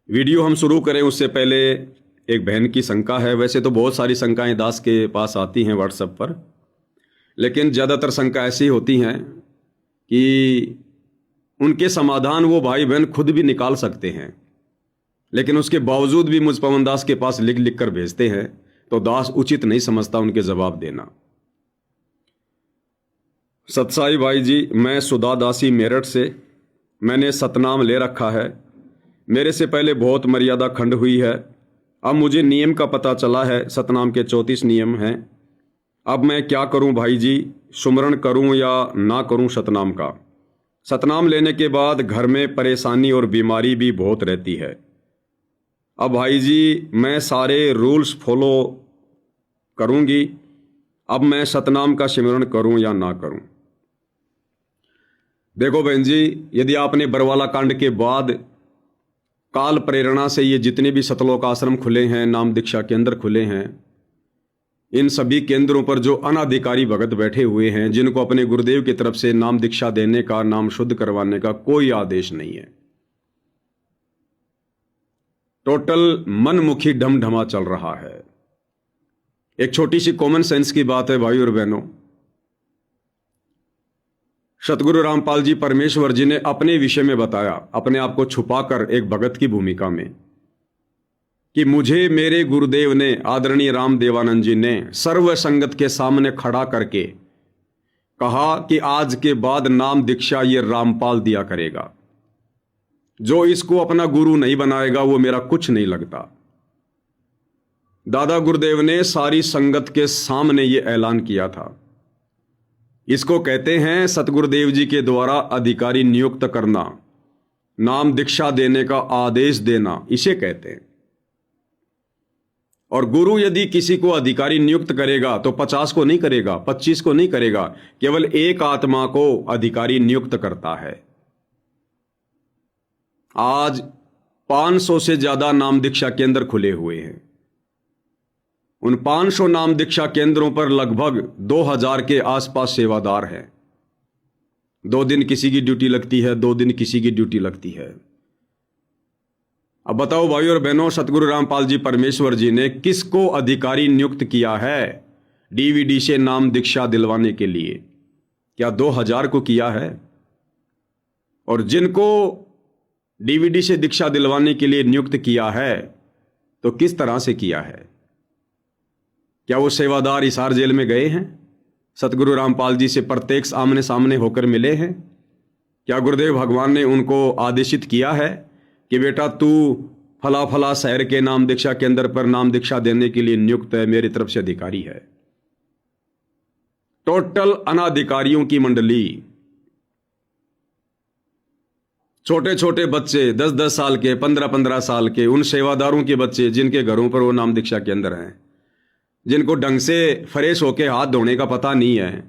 Video हम शुरू करें उससे पहले एक बहन की शंका है। वैसे तो बहुत सारी शंकाएं दास के पास आती हैं व्हाट्सएप पर, लेकिन ज़्यादातर शंका ऐसी होती हैं कि उनके समाधान वो भाई बहन खुद भी निकाल सकते हैं, लेकिन उसके बावजूद भी मुझ पवन दास के पास लिख लिख कर भेजते हैं, तो दास उचित नहीं समझता उनके जवाब देना। सतसाई भाई जी, मैं सुधा दासी मेरठ से, मैंने सतनाम ले रखा है। मेरे से पहले बहुत मर्यादा खंड हुई है। अब मुझे नियम का पता चला है, सतनाम के 34 नियम हैं। अब मैं क्या करूं भाई जी, सुमरण करूं या ना करूं सतनाम का? सतनाम लेने के बाद घर में परेशानी और बीमारी भी बहुत रहती है। अब भाई जी मैं सारे रूल्स फॉलो करूंगी। अब मैं सतनाम का सिमरण करूं या ना करूं? देखो बहन जी, यदि आपने बरवाला कांड के बाद काल प्रेरणा से ये जितने भी सतलोक आश्रम खुले हैं, नाम दीक्षा केंद्र खुले हैं, इन सभी केंद्रों पर जो अनाधिकारी भगत बैठे हुए हैं, जिनको अपने गुरुदेव की तरफ से नाम दीक्षा देने का, नाम शुद्ध करवाने का कोई आदेश नहीं है, टोटल मनमुखी ढमढमा चल रहा है। एक छोटी सी कॉमन सेंस की बात है भाई और बहनों, सतगुरु रामपाल जी परमेश्वर जी ने अपने विषय में बताया, अपने आप को छुपाकर एक भगत की भूमिका में, कि मुझे मेरे गुरुदेव ने, आदरणीय राम देवानंद जी ने सर्व संगत के सामने खड़ा करके कहा कि आज के बाद नाम दीक्षा ये रामपाल दिया करेगा। जो इसको अपना गुरु नहीं बनाएगा वो मेरा कुछ नहीं लगता। दादा गुरुदेव ने सारी संगत के सामने ये ऐलान किया था। इसको कहते हैं सतगुरुदेव जी के द्वारा अधिकारी नियुक्त करना, नाम दीक्षा देने का आदेश देना, इसे कहते हैं। और गुरु यदि किसी को अधिकारी नियुक्त करेगा तो 50 को नहीं करेगा, 25 को नहीं करेगा, केवल एक आत्मा को अधिकारी नियुक्त करता है। आज 500 से ज्यादा नाम दीक्षा केंद्र खुले हुए हैं। उन 500 नाम दीक्षा केंद्रों पर लगभग 2000 के आसपास सेवादार हैं। 2 दिन किसी की ड्यूटी लगती है, 2 दिन किसी की ड्यूटी लगती है। अब बताओ भाई और बहनों, सतगुरु रामपाल जी परमेश्वर जी ने किसको अधिकारी नियुक्त किया है डीवीडी से नाम दीक्षा दिलवाने के लिए? क्या 2000 को किया है? और जिनको डीवीडी से दीक्षा दिलवाने के लिए नियुक्त किया है तो किस तरह से किया है? क्या वो सेवादार हिसार जेल में गए हैं? सतगुरु रामपाल जी से प्रत्यक्ष आमने सामने होकर मिले हैं? क्या गुरुदेव भगवान ने उनको आदेशित किया है कि बेटा तू फला फला शहर के नाम दीक्षा केंद्र पर नाम दीक्षा देने के लिए नियुक्त है, मेरी तरफ से अधिकारी है? टोटल अनाधिकारियों की मंडली, छोटे छोटे बच्चे 10-10 साल के, 15-15 साल के, उन सेवादारों के बच्चे जिनके घरों पर वो नाम दीक्षा केंद्र हैं, जिनको ढंग से फ्रेश होके हाथ धोने का पता नहीं है,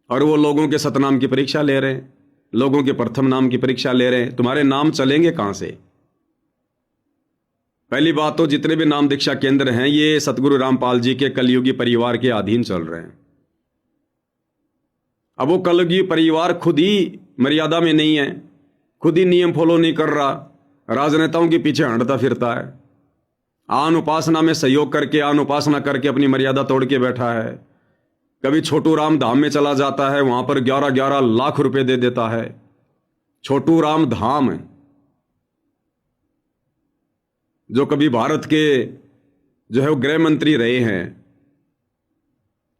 और वो लोगों के सतनाम की परीक्षा ले रहे हैं, लोगों के प्रथम नाम की परीक्षा ले रहे हैं। तुम्हारे नाम चलेंगे कहां से? पहली बात तो जितने भी नाम दीक्षा केंद्र हैं ये सतगुरु रामपाल जी के कलयुगी परिवार के अधीन चल रहे हैं। अब वो कलयुगी परिवार खुद ही मर्यादा में नहीं है, खुद ही नियम फॉलो नहीं कर रहा, राजनेताओं के पीछे हंडता फिरता है, आन उपासना में सहयोग करके, आन उपासना करके अपनी मर्यादा तोड़ के बैठा है। कभी छोटू राम धाम में चला जाता है, वहां पर 11-11 लाख रुपए दे देता है। छोटू राम धाम जो कभी भारत के जो है वो गृह मंत्री रहे हैं,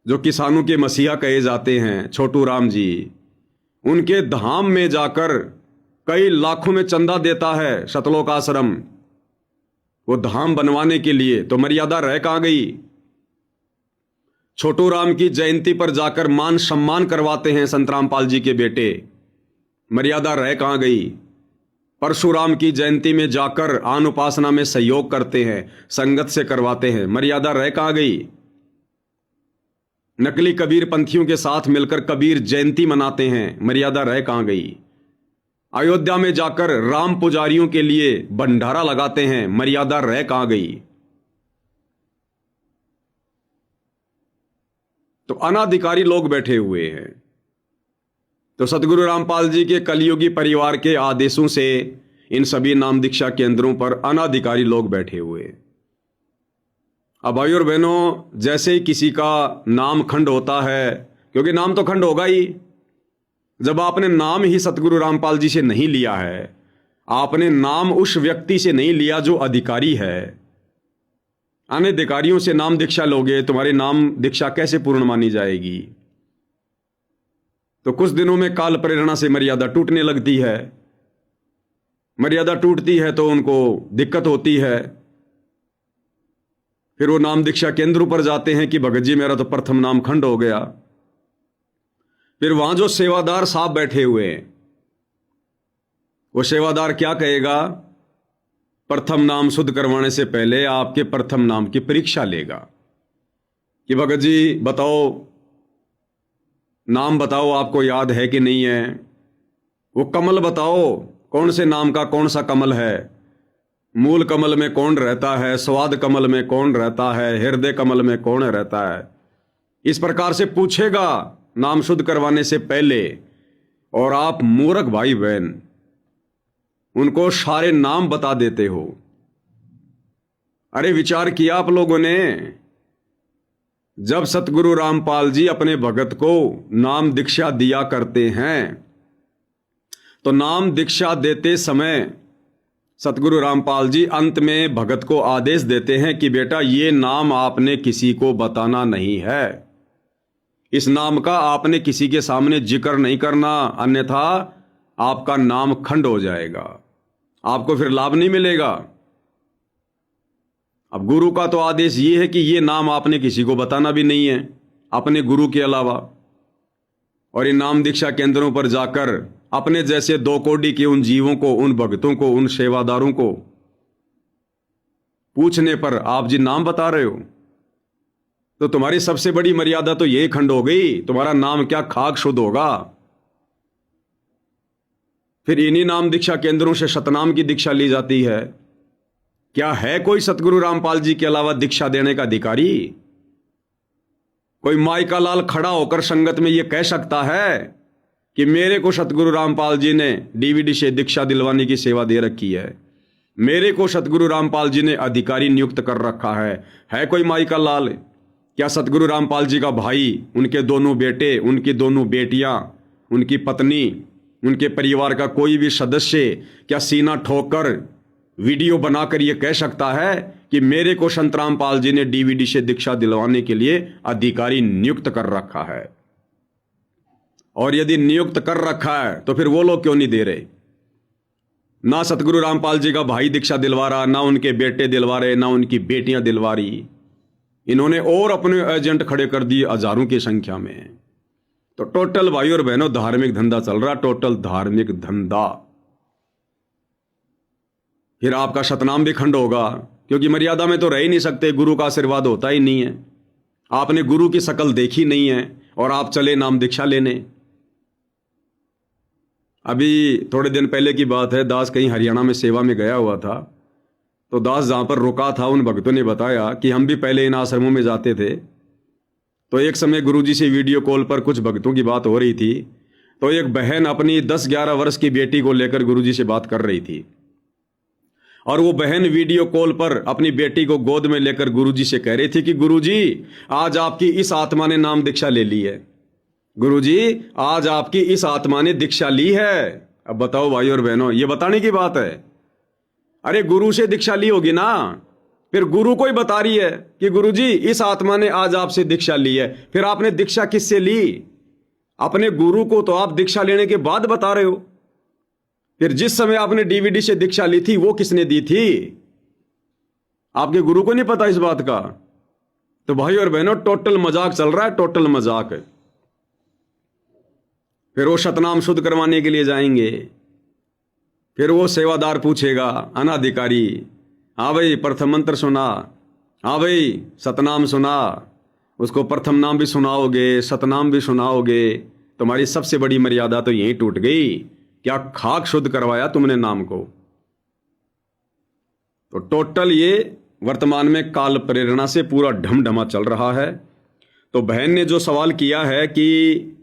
जो किसानों के मसीहा कहे जाते हैं, छोटू राम जी, उनके धाम में जाकर कई लाखों में चंदा देता है सतलोक आश्रम वो धाम बनवाने के लिए। तो मर्यादा रह कहां गई? छोटू राम की जयंती पर जाकर मान सम्मान करवाते हैं संत रामपाल जी के बेटे, मर्यादा रह कहां गई? परशुराम की जयंती में जाकर आन उपासना में सहयोग करते हैं, संगत से करवाते हैं, मर्यादा रह कहां गई? नकली कबीर पंथियों के साथ मिलकर कबीर जयंती मनाते हैं, मर्यादा रह कहां गई? अयोध्या में जाकर राम पुजारियों के लिए भंडारा लगाते हैं, मर्यादा रह कहां गई? तो अनाधिकारी लोग बैठे हुए हैं। तो सतगुरु रामपाल जी के कलयुगी परिवार के आदेशों से इन सभी नाम दीक्षा केंद्रों पर अनाधिकारी लोग बैठे हुए हैं। अब भाई और बहनों, जैसे ही किसी का नाम खंड होता है, क्योंकि नाम तो खंड होगा ही, जब आपने नाम ही सतगुरु रामपाल जी से नहीं लिया है, आपने नाम उस व्यक्ति से नहीं लिया जो अधिकारी है। अनधिकारियों से नाम दीक्षा लोगे, तुम्हारी नाम दीक्षा कैसे पूर्ण मानी जाएगी? तो कुछ दिनों में काल प्रेरणा से मर्यादा टूटने लगती है। मर्यादा टूटती है तो उनको दिक्कत होती है। फिर वो नाम दीक्षा केंद्र पर जाते हैं कि भगत जी मेरा तो प्रथम नाम खंड हो गया। फिर वहां जो सेवादार साहब बैठे हुए हैं, वो सेवादार क्या कहेगा? प्रथम नाम शुद्ध करवाने से पहले आपके प्रथम नाम की परीक्षा लेगा कि भगत जी बताओ, नाम बताओ, आपको याद है कि नहीं है? वो कमल बताओ, कौन से नाम का कौन सा कमल है? मूल कमल में कौन रहता है? स्वाद कमल में कौन रहता है? हृदय कमल में कौन रहता है? इस प्रकार से पूछेगा नाम शुद्ध करवाने से पहले। और आप मूर्ख भाई बहन उनको सारे नाम बता देते हो। अरे विचार किया आप लोगों ने? जब सतगुरु रामपाल जी अपने भगत को नाम दीक्षा दिया करते हैं, तो नाम दीक्षा देते समय सतगुरु रामपाल जी अंत में भगत को आदेश देते हैं कि बेटा ये नाम आपने किसी को बताना नहीं है। इस नाम का आपने किसी के सामने जिक्र नहीं करना, अन्यथा आपका नाम खंड हो जाएगा, आपको फिर लाभ नहीं मिलेगा। अब गुरु का तो आदेश ये है कि ये नाम आपने किसी को बताना भी नहीं है अपने गुरु के अलावा। और इन नाम दीक्षा केंद्रों पर जाकर अपने जैसे 2 कोटि के उन जीवों को, उन भक्तों को, उन सेवादारों को पूछने पर आप जी नाम बता रहे हो, तो तुम्हारी सबसे बड़ी मर्यादा तो यही खंड हो गई। तुम्हारा नाम क्या खाक शुद्ध होगा? फिर इन्हीं नाम दीक्षा केंद्रों से शतनाम की दीक्षा ली जाती है। क्या है कोई सतगुरु रामपाल जी के अलावा दीक्षा देने का अधिकारी? कोई माई का लाल खड़ा होकर संगत में यह कह सकता है कि मेरे को सतगुरु रामपाल जी ने डीवीडी से दीक्षा दिलवाने की सेवा दे रखी है, मेरे को सतगुरु रामपाल जी ने अधिकारी नियुक्त कर रखा है कोई माई का लाल? क्या सतगुरु रामपाल जी का भाई, उनके दोनों बेटे, उनकी दोनों बेटियां, उनकी पत्नी, उनके परिवार का कोई भी सदस्य क्या सीना ठोकर वीडियो बनाकर यह कह सकता है कि मेरे को संत रामपाल जी ने डीवीडी से दीक्षा दिलवाने के लिए अधिकारी नियुक्त कर रखा है? और यदि नियुक्त कर रखा है तो फिर वो लोग क्यों नहीं दे रहे? ना सतगुरु रामपाल जी का भाई दीक्षा दिलवा रहा, ना उनके बेटे दिलवा रहे, ना उनकी बेटियां दिलवा रही। इन्होंने और अपने एजेंट खड़े कर दिए हजारों की संख्या में। तो टोटल भाई और बहनों धार्मिक धंधा चल रहा, टोटल धार्मिक धंधा। फिर आपका शतनाम भी खंड होगा, क्योंकि मर्यादा में तो रह ही नहीं सकते, गुरु का आशीर्वाद होता ही नहीं है। आपने गुरु की शकल देखी नहीं है और आप चले नाम दीक्षा लेने। अभी थोड़े दिन पहले की बात है, दास कहीं हरियाणा में सेवा में गया हुआ था, तो दास जहां पर रुका था उन भक्तों ने बताया कि हम भी पहले इन आश्रमों में जाते थे। तो एक समय गुरुजी से वीडियो कॉल पर कुछ भक्तों की बात हो रही थी, तो एक बहन अपनी 10-11 वर्ष की बेटी को लेकर गुरुजी से बात कर रही थी, और वो बहन वीडियो कॉल पर अपनी बेटी को गोद में लेकर गुरुजी से कह रही थी कि गुरुजी आज आपकी इस आत्मा ने नाम दीक्षा ले ली है, गुरुजी आज आपकी इस आत्मा ने दीक्षा ली है। अब बताओ भाई और बहनों, ये बताने की बात है। अरे गुरु से दीक्षा ली होगी ना, फिर गुरु को ही बता रही है कि गुरुजी इस आत्मा ने आज आपसे दीक्षा ली है। फिर आपने दीक्षा किससे ली? अपने गुरु को तो आप दीक्षा लेने के बाद बता रहे हो। फिर जिस समय आपने डीवीडी से दीक्षा ली थी वो किसने दी थी? आपके गुरु को नहीं पता इस बात का? तो भाई और बहनों टोटल मजाक चल रहा है, टोटल मजाक है। फिर वो शतनाम शुद्ध करवाने के लिए जाएंगे, फिर वो सेवादार पूछेगा अनाधिकारी, हाँ भाई प्रथम मंत्र सुना, हाँ भाई सतनाम सुना, उसको प्रथम नाम भी सुनाओगे, सतनाम भी सुनाओगे। तुम्हारी सबसे बड़ी मर्यादा तो यहीं टूट गई। क्या खाक शुद्ध करवाया तुमने नाम को? तो टोटल ये वर्तमान में काल प्रेरणा से पूरा ढमढमा चल रहा है। तो बहन ने जो सवाल किया है कि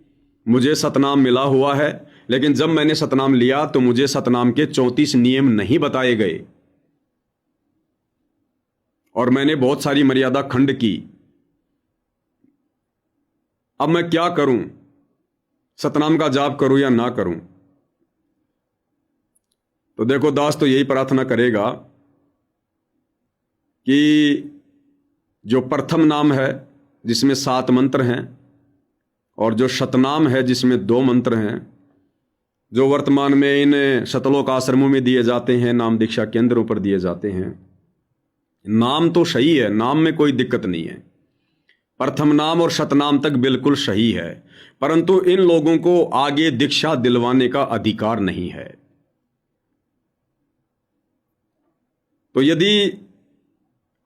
मुझे सतनाम मिला हुआ है लेकिन जब मैंने सतनाम लिया तो मुझे सतनाम के 34 नियम नहीं बताए गए और मैंने बहुत सारी मर्यादा खंड की। अब मैं क्या करूं, सतनाम का जाप करूं या ना करूं? तो देखो दास तो यही प्रार्थना करेगा कि जो प्रथम नाम है जिसमें 7 मंत्र हैं और जो शतनाम है जिसमें 2 मंत्र हैं, जो वर्तमान में इन शतलोक आश्रमों में दिए जाते हैं, नाम दीक्षा केंद्रों पर दिए जाते हैं, नाम तो सही है, नाम में कोई दिक्कत नहीं है, प्रथम नाम और शतनाम तक बिल्कुल सही है, परंतु इन लोगों को आगे दीक्षा दिलवाने का अधिकार नहीं है। तो यदि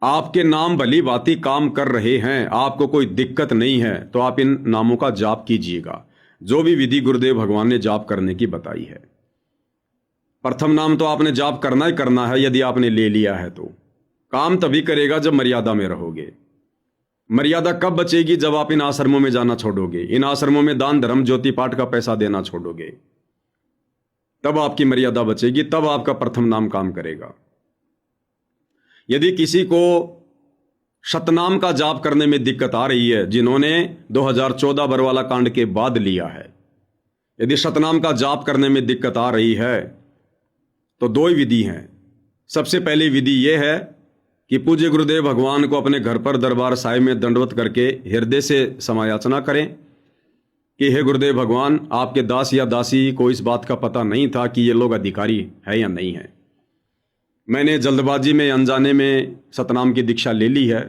आपके नाम भली भांति काम कर रहे हैं, आपको कोई दिक्कत नहीं है, तो आप इन नामों का जाप कीजिएगा, जो भी विधि गुरुदेव भगवान ने जाप करने की बताई है। प्रथम नाम तो आपने जाप करना ही करना है, यदि आपने ले लिया है तो काम तभी करेगा जब मर्यादा में रहोगे। मर्यादा कब बचेगी? जब आप इन आश्रमों में जाना छोड़ोगे, इन आश्रमों में दान धर्म ज्योति पाठ का पैसा देना छोड़ोगे, तब आपकी मर्यादा बचेगी, तब आपका प्रथम नाम काम करेगा। यदि किसी को शतनाम का जाप करने में दिक्कत आ रही है, जिन्होंने 2014 बरवाला कांड के बाद लिया है, यदि शतनाम का जाप करने में दिक्कत आ रही है तो 2 ही विधि हैं। सबसे पहली विधि यह है कि पूज्य गुरुदेव भगवान को अपने घर पर दरबार साहिब में दंडवत करके हृदय से समायाचना करें कि हे गुरुदेव भगवान, आपके दास या दासी को इस बात का पता नहीं था कि ये लोग अधिकारी है या नहीं है। मैंने जल्दबाजी में अनजाने में सतनाम की दीक्षा ले ली है।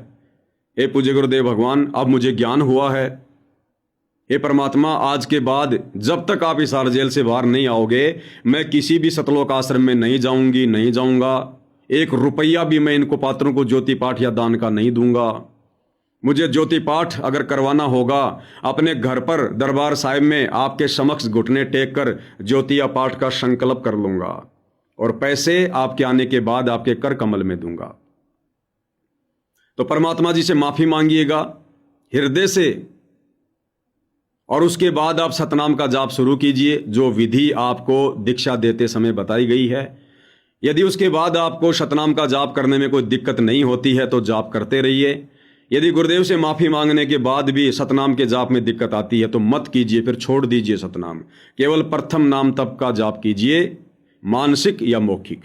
हे पूज्य गुरुदेव भगवान, अब मुझे ज्ञान हुआ है। हे परमात्मा, आज के बाद जब तक आप इस जेल से बाहर नहीं आओगे, मैं किसी भी सतलोक आश्रम में नहीं जाऊंगी, नहीं जाऊंगा। 1 रुपया भी मैं इनको पात्रों को ज्योति पाठ या दान का नहीं दूंगा। मुझे ज्योति पाठ अगर करवाना होगा, अपने घर पर दरबार साहिब में आपके समक्ष घुटने टेक कर ज्योति या पाठ का संकल्प कर लूंगा और पैसे आपके आने के बाद आपके कर कमल में दूंगा। तो परमात्मा जी से माफी मांगिएगा हृदय से, और उसके बाद आप सतनाम का जाप शुरू कीजिए, जो विधि आपको दीक्षा देते समय बताई गई है। यदि उसके बाद आपको सतनाम का जाप करने में कोई दिक्कत नहीं होती है तो जाप करते रहिए। यदि गुरुदेव से माफी मांगने के बाद भी सतनाम के जाप में दिक्कत आती है तो मत कीजिए, फिर छोड़ दीजिए सतनाम। केवल प्रथम नाम तब का जाप कीजिए, मानसिक या मौखिक।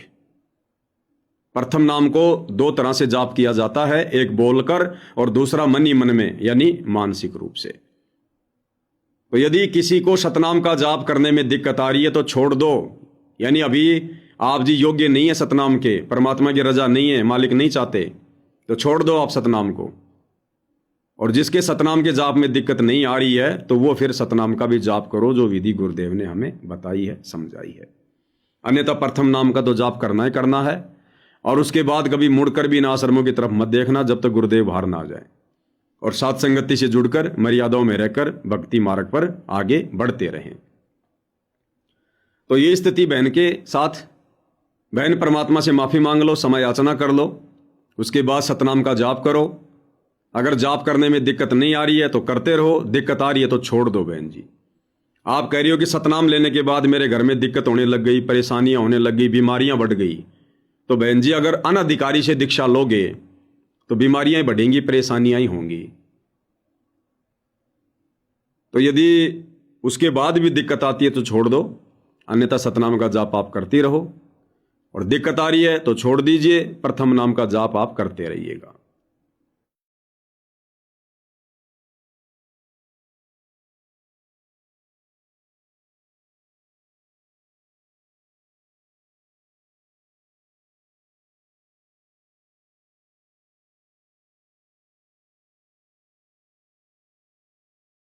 प्रथम नाम को 2 तरह से जाप किया जाता है, एक बोलकर और दूसरा मन ही मन में, यानी मानसिक रूप से। तो यदि किसी को सतनाम का जाप करने में दिक्कत आ रही है तो छोड़ दो, यानी अभी आप जी योग्य नहीं है सतनाम के, परमात्मा की रजा नहीं है, मालिक नहीं चाहते, तो छोड़ दो आप सतनाम को। और जिसके सतनाम के जाप में दिक्कत नहीं आ रही है तो वो फिर सतनाम का भी जाप करो, जो विधि गुरुदेव ने हमें बताई है, समझाई है। अन्यथा प्रथम नाम का तो जाप करना ही करना है, और उसके बाद कभी मुड़कर भी इन आश्रमों की तरफ मत देखना जब तक गुरुदेव बाहर ना आ जाए। और साथ संगति से जुड़कर मर्यादाओं में रहकर भक्ति मार्ग पर आगे बढ़ते रहें। तो ये स्थिति बहन के साथ, बहन परमात्मा से माफी मांग लो, समय याचना कर लो, उसके बाद सतनाम का जाप करो। अगर जाप करने में दिक्कत नहीं आ रही है तो करते रहो, दिक्कत आ रही है तो छोड़ दो। बहन जी, आप कह रही हो कि सतनाम लेने के बाद मेरे घर में दिक्कत होने लग गई, परेशानियां होने लग गई, बीमारियां बढ़ गई, तो बहन जी अगर अनधिकारी से दीक्षा लोगे तो बीमारियां बढ़ेंगी, परेशानियां ही होंगी। तो यदि उसके बाद भी दिक्कत आती है तो छोड़ दो, अन्यथा सतनाम का जाप आप करती रहो। और दिक्कत आ रही है तो छोड़ दीजिए, प्रथम नाम का जाप आप करते रहिएगा।